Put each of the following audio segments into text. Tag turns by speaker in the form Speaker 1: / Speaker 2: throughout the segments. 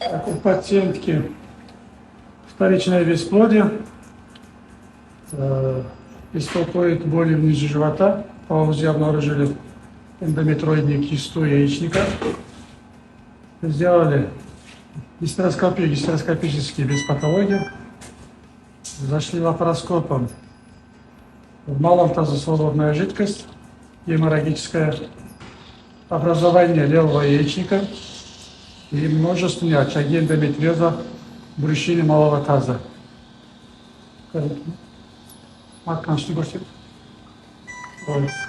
Speaker 1: У пациентки вторичное бесплодие, беспокоит боли ниже живота. По УЗИ обнаружили эндометроидную кисту яичника. Сделали гистероскопию гистероскопически без патологии. Зашли лапароскопом. В малом тазу свободная жидкость, геморрагическое образование левого яичника и множественные очаги эндометриоза в брюшине малого таза.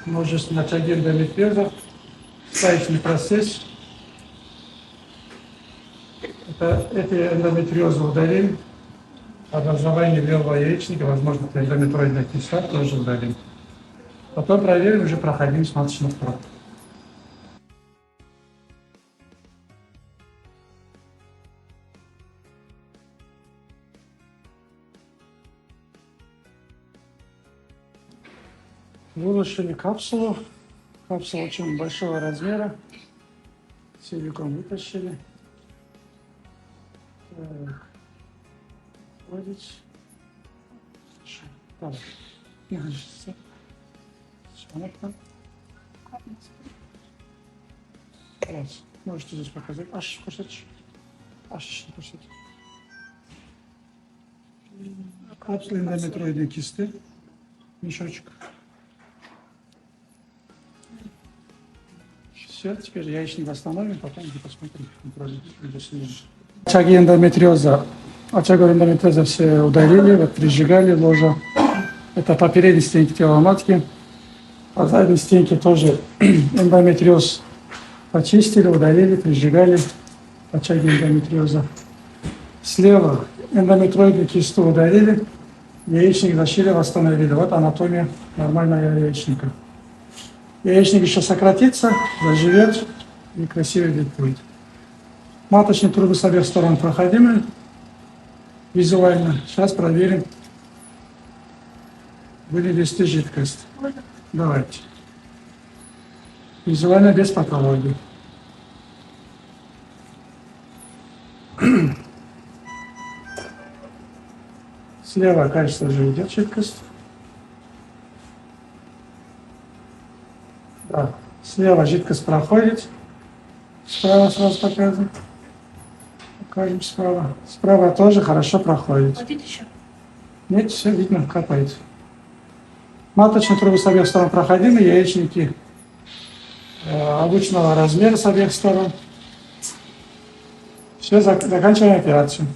Speaker 1: Множественные очаги эндометриоза, яичный процесс. Эти эндометриозы удалим. Образование левого яичника, возможно, это эндометроидная киста, тоже удалим. Потом проверим, уже проходим с маточных проб. Выложили капсулу. Капсула очень большого размера. Силикон вытащили. Так. Вводить. Так. Можете здесь показать. Аж кусочек. Аж кусочек. Капсулы эндометроидной кисты. Мешочек. Все, теперь яичник восстановим, потом посмотрим. Очаги эндометриоза. Очаги эндометриоза все удалили, вот прижигали ложа. Это по передней стенке тела матки. По задней стенке тоже эндометриоз почистили, удалили, прижигали очаги эндометриоза. Слева эндометроидную кисту удалили, яичник зашили, восстановили. Вот анатомия нормального яичника. Яичник еще сократится, заживет и красивый вид будет. Маточные трубы с обеих сторон проходимы визуально. Сейчас проверим, будет вести жидкость. Давайте. Визуально без патологии. Слева, кажется, уже идет жидкость. Да. Слева жидкость проходит. Справа сразу показываем. Покажем справа. Справа тоже хорошо проходит.
Speaker 2: Хотите еще?
Speaker 1: Нет, все видно, капает. Маточные трубы с обеих сторон проходимы, яичники обычного размера с обеих сторон. Все, заканчиваем операцию.